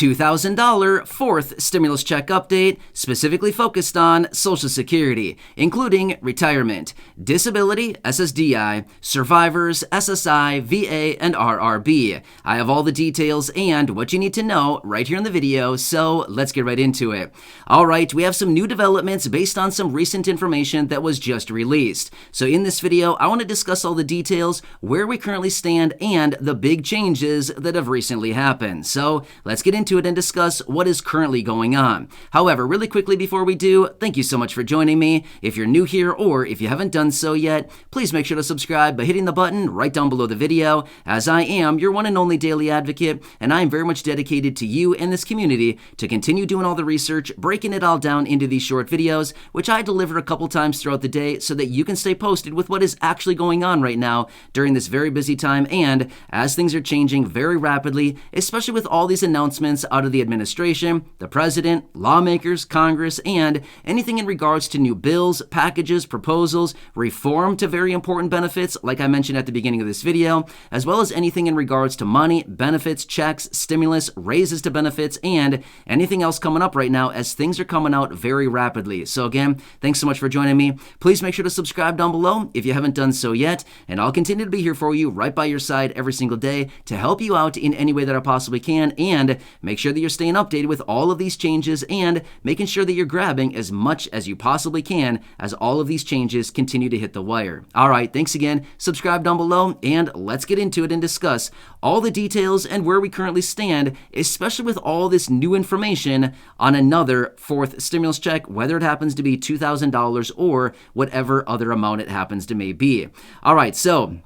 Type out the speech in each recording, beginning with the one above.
$2,000 fourth stimulus check update specifically focused on Social Security, including retirement, disability, SSDI, survivors, SSI, VA, and RRB. I have all the details and what you need to know right here in the video, so let's get right into it. All right, we have some new developments based on some recent information that was just released. So in this video, I want to discuss all the details, where we currently stand, and the big changes that have recently happened. So let's get into it and discuss what is currently going on. However, really quickly before we do, thank you so much for joining me. If you're new here or if you haven't done so yet, please make sure to subscribe by hitting the button right down below the video, as I am your one and only daily advocate, and I am very much dedicated to you and this community to continue doing all the research, breaking it all down into these short videos, which I deliver a couple times throughout the day so that you can stay posted with what is actually going on right now during this very busy time and as things are changing very rapidly, especially with all these announcements out of the administration, the president, lawmakers, Congress, and anything in regards to new bills, packages, proposals, reform to very important benefits, like I mentioned at the beginning of this video, as well as anything in regards to money, benefits, checks, stimulus, raises to benefits, and anything else coming up right now as things are coming out very rapidly. So again, thanks so much for joining me. Please make sure to subscribe down below if you haven't done so yet, and I'll continue to be here for you right by your side every single day to help you out in any way that I possibly can, and make sure that you're staying updated with all of these changes and making sure that you're grabbing as much as you possibly can as all of these changes continue to hit the wire. All right, thanks again. Subscribe down below, and let's get into it and discuss all the details and where we currently stand, especially with all this new information on another fourth stimulus check, whether it happens to be $2,000 or whatever other amount it happens to may be. All right, so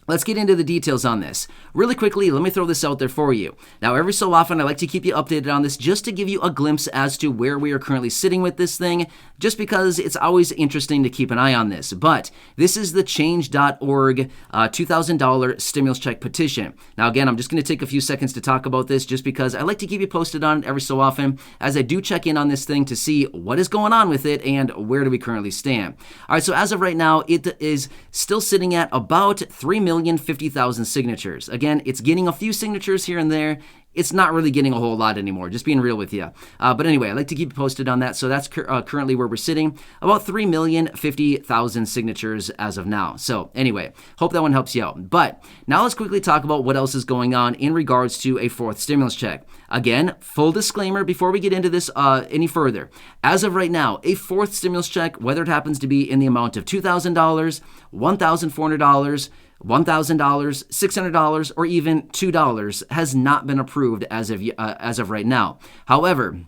let's get into the details on this. Really quickly, let me throw this out there for you. Now, every so often, I like to keep you updated on this just to give you a glimpse as to where we are currently sitting with this thing, just because it's always interesting to keep an eye on this. But this is the change.org $2,000 stimulus check petition. Now, again, I'm just going to take a few seconds to talk about this just because I like to keep you posted on it every so often as I do check in on this thing to see what is going on with it and where do we currently stand. All right, so as of right now, it is still sitting at about 3,050,000 signatures. Again, it's getting a few signatures here and there. It's not really getting a whole lot anymore, just being real with you. But anyway, I'd like to keep you posted on that. So that's currently where we're sitting, about 3,050,000 signatures as of now. So anyway, hope that one helps you out. But now let's quickly talk about what else is going on in regards to a fourth stimulus check. Again, full disclaimer before we get into this any further. As of right now, a fourth stimulus check, whether it happens to be in the amount of $2,000, $1,400, $1,000, $600, or even $2 has not been approved as of right now. However,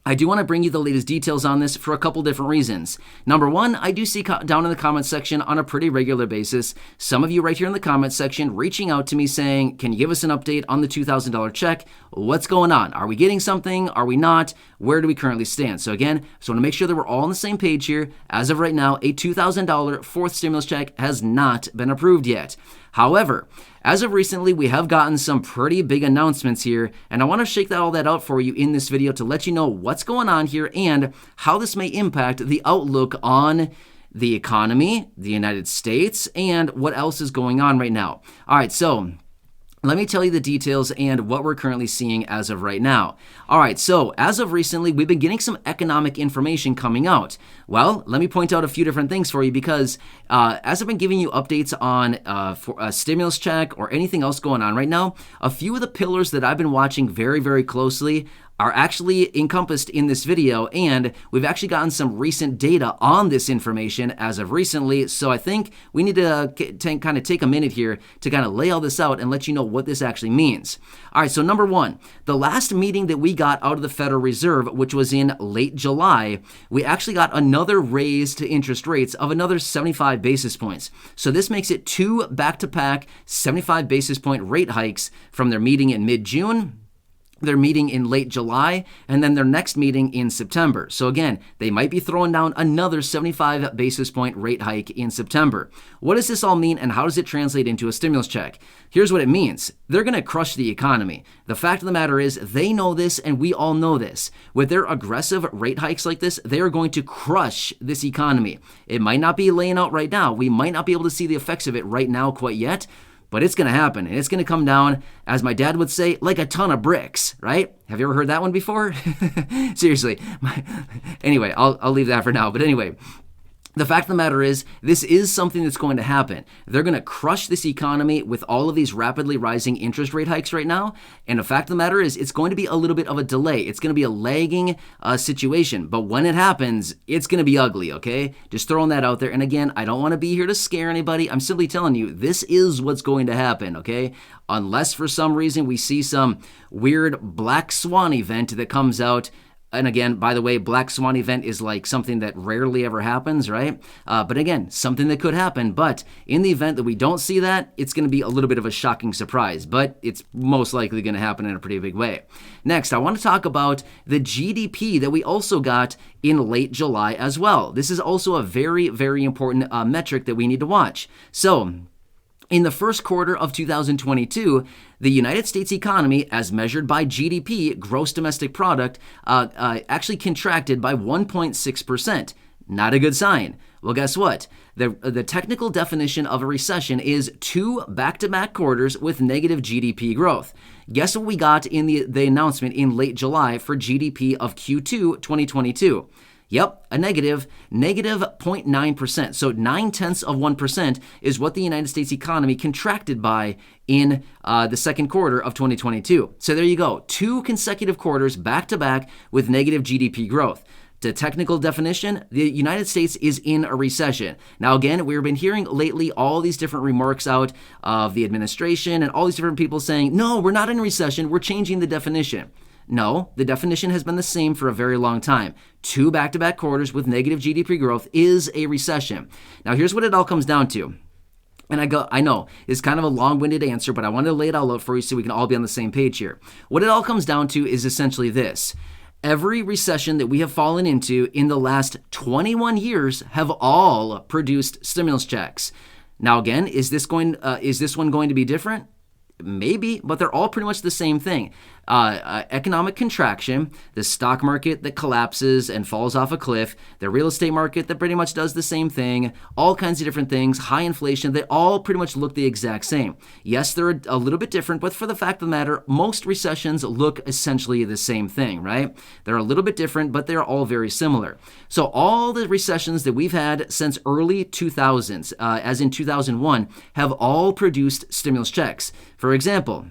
I do want to bring you the latest details on this for a couple different reasons. Number one, I do see down in the comments section on a pretty regular basis, some of you right here in the comments section reaching out to me saying, can you give us an update on the $2,000 check? What's going on? Are we getting something? Are we not? Where do we currently stand? So again, just want to make sure that we're all on the same page here. As of right now, a $2,000 fourth stimulus check has not been approved yet. However, as of recently, we have gotten some pretty big announcements here, and I want to shake all that out for you in this video to let you know what's going on here and how this may impact the outlook on the economy, the United States, and what else is going on right now. All right, so let me tell you the details and what we're currently seeing as of right now. All right, so as of recently, we've been getting some economic information coming out. Well, let me point out a few different things for you because as I've been giving you updates on for a stimulus check or anything else going on right now, a few of the pillars that I've been watching very, very closely are actually encompassed in this video, and we've actually gotten some recent data on this information as of recently, so I think we need to kind of take a minute here to kind of lay all this out and let you know what this actually means. All right, so number one, the last meeting that we got out of the Federal Reserve, which was in late July, we actually got another raise to interest rates of another 75 basis points. So this makes it two back-to-back 75 basis point rate hikes from their meeting in mid-June, their meeting in late July, and then their next meeting in September. So again, they might be throwing down another 75 basis point rate hike in September. What does this all mean, and how does it translate into a stimulus check? Here's what it means. They're going to crush the economy. The fact of the matter is, they know this, and we all know this. With their aggressive rate hikes like this, they are going to crush this economy. It might not be laying out right now. We might not be able to see the effects of it right now quite yet, but it's going to happen, and it's going to come down, as my dad would say, like a ton of bricks, right? Have you ever heard that one before? Seriously. Anyway, I'll leave that for now. But anyway, the fact of the matter is, this is something that's going to happen. They're going to crush this economy with all of these rapidly rising interest rate hikes right now. And the fact of the matter is, it's going to be a little bit of a delay. It's going to be a lagging situation. But when it happens, it's going to be ugly, okay? Just throwing that out there. And again, I don't want to be here to scare anybody. I'm simply telling you, this is what's going to happen, okay? Unless for some reason we see some weird black swan event that comes out. And again, by the way, black swan event is like something that rarely ever happens, right? But again, something that could happen. But in the event that we don't see that, it's going to be a little bit of a shocking surprise. But it's most likely going to happen in a pretty big way. Next, I want to talk about the GDP that we also got in late July as well. This is also a very, very important metric that we need to watch. So, in the first quarter of 2022, the United States economy, as measured by GDP, gross domestic product, actually contracted by 1.6%. Not a good sign. Well, guess what? The technical definition of a recession is 2 back-to-back quarters with negative GDP growth. Guess what we got in the announcement in late July for GDP of Q2 2022? Yep, a negative 0.9%. So 0.9% is what the United States economy contracted by in the second quarter of 2022. So there you go. 2 consecutive quarters back to back with negative GDP growth. The technical definition, the United States is in a recession. Now, again, we've been hearing lately all these different remarks out of the administration and all these different people saying, no, we're not in a recession. We're changing the definition. No, the definition has been the same for a very long time. 2 back-to-back quarters with negative GDP growth is a recession. Now, here's what it all comes down to. And I know it's kind of a long-winded answer, but I wanted to lay it all out for you so we can all be on the same page here. What it all comes down to is essentially this. Every recession that we have fallen into in the last 21 years have all produced stimulus checks. Now, again, is this one going to be different? Maybe, but they're all pretty much the same thing. Economic contraction, the stock market that collapses and falls off a cliff, the real estate market that pretty much does the same thing, all kinds of different things, high inflation, they all pretty much look the exact same. Yes, they're a little bit different, but for the fact of the matter, most recessions look essentially the same thing, right? They're a little bit different, but they're all very similar. So all the recessions that we've had since early 2000s, as in 2001, have all produced stimulus checks. For example,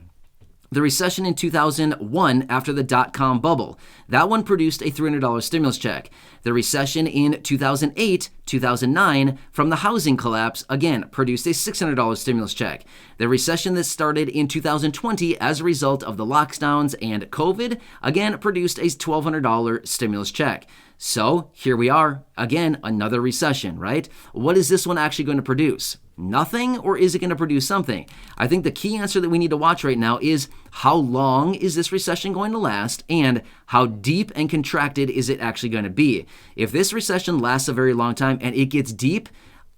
the recession in 2001 after the dot-com bubble, that one produced a $300 stimulus check. The recession in 2008, 2009 from the housing collapse, again, produced a $600 stimulus check. The recession that started in 2020 as a result of the lockdowns and COVID, again, produced a $1,200 stimulus check. So here we are, again, another recession, right? What is this one actually going to produce? Nothing, or is it going to produce something? I think the key answer that we need to watch right now is how long is this recession going to last and how deep and contracted is it actually going to be? If this recession lasts a very long time and it gets deep,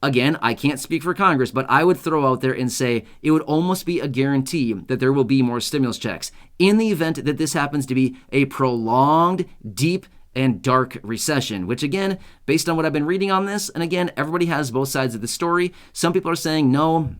again, I can't speak for Congress, but I would throw out there and say it would almost be a guarantee that there will be more stimulus checks in the event that this happens to be a prolonged, deep, and dark recession, which again, based on what I've been reading on this, and again, everybody has both sides of the story. Some people are saying, no,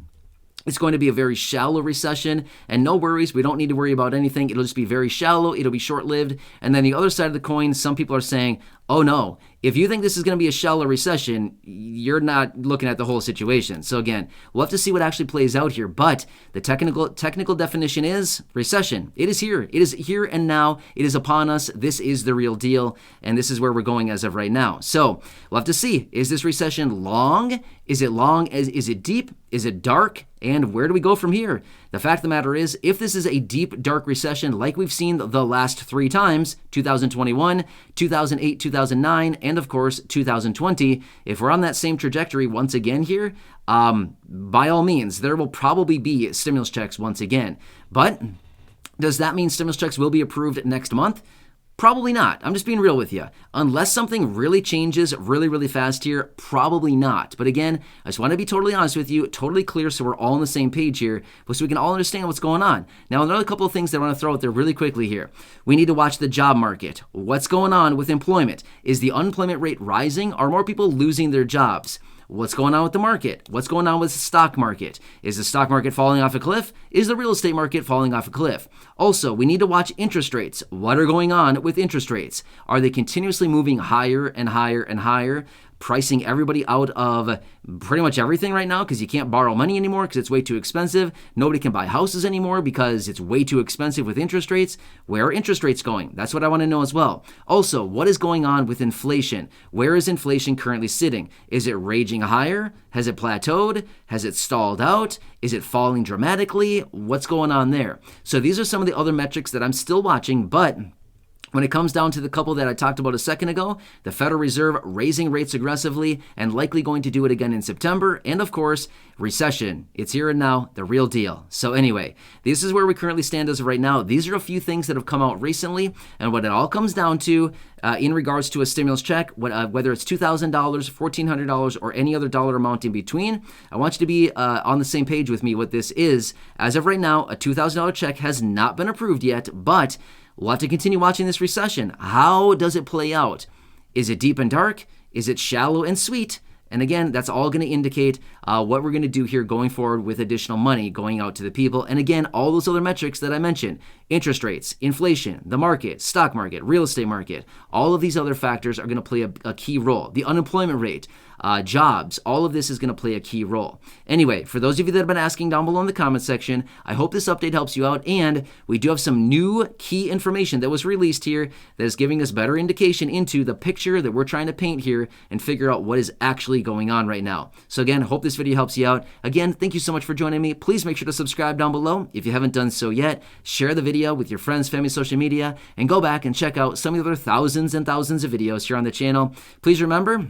it's going to be a very shallow recession, and no worries, we don't need to worry about anything. It'll just be very shallow, it'll be short-lived. And then the other side of the coin, some people are saying, oh no, if you think this is going to be a shallow recession, you're not looking at the whole situation. So again, we'll have to see what actually plays out here. But the technical definition is recession. It is here. It is here and now. It is upon us. This is the real deal. And this is where we're going as of right now. So we'll have to see. Is this recession long? Is it long? Is it deep? Is it dark? And where do we go from here? The fact of the matter is, if this is a deep, dark recession like we've seen the last 3 times, 2021, 2008, 2009, and of course 2020, if we're on that same trajectory once again here, by all means, there will probably be stimulus checks once again. But does that mean stimulus checks will be approved next month? Probably not. I'm just being real with you. Unless something really changes really, really fast here, probably not. But again, I just want to be totally honest with you, totally clear so we're all on the same page here, but so we can all understand what's going on. Now, another couple of things that I want to throw out there really quickly here. We need to watch the job market. What's going on with employment? Is the unemployment rate rising? Are more people losing their jobs? What's going on with the market? What's going on with the stock market? Is the stock market falling off a cliff? Is the real estate market falling off a cliff? Also, we need to watch interest rates. What are going on with interest rates? Are they continuously moving higher and higher and higher, pricing everybody out of pretty much everything right now because you can't borrow money anymore because it's way too expensive? Nobody can buy houses anymore because it's way too expensive with interest rates. Where are interest rates going? That's what I want to know as well. Also, what is going on with inflation? Where is inflation currently sitting? Is it raging higher? Has it plateaued? Has it stalled out? Is it falling dramatically? What's going on there? So these are some of the other metrics that I'm still watching, but when it comes down to the couple that I talked about a second ago, the Federal Reserve raising rates aggressively and likely going to do it again in September, and of course, recession. It's here and now, the real deal. So anyway, this is where we currently stand as of right now. These are a few things that have come out recently, and what it all comes down to in regards to a stimulus check, whether it's $2,000, $1,400, or any other dollar amount in between, I want you to be on the same page with me what this is. As of right now, a $2,000 check has not been approved yet, but we'll have to continue watching this recession. How does it play out? Is it deep and dark? Is it shallow and sweet? And again, that's all going to indicate what we're going to do here going forward with additional money going out to the people. And again, all those other metrics that I mentioned, interest rates, inflation, the market, stock market, real estate market, all of these other factors are going to play a key role. The unemployment rate, jobs, all of this is going to play a key role. Anyway, for those of you that have been asking down below in the comment section, I hope this update helps you out, and we do have some new key information that was released here that is giving us better indication into the picture that we're trying to paint here and figure out what is actually going on right now. So again, hope this video helps you out. Again, thank you so much for joining me. Please make sure to subscribe down below if you haven't done so yet. Share the video with your friends, family, social media, and go back and check out some of the other thousands and thousands of videos here on the channel. Please remember,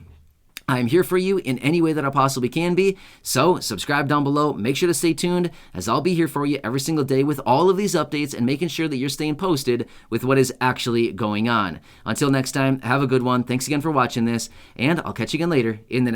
I'm here for you in any way that I possibly can be. So subscribe down below. Make sure to stay tuned as I'll be here for you every single day with all of these updates and making sure that you're staying posted with what is actually going on. Until next time, have a good one. Thanks again for watching this, and I'll catch you again later in the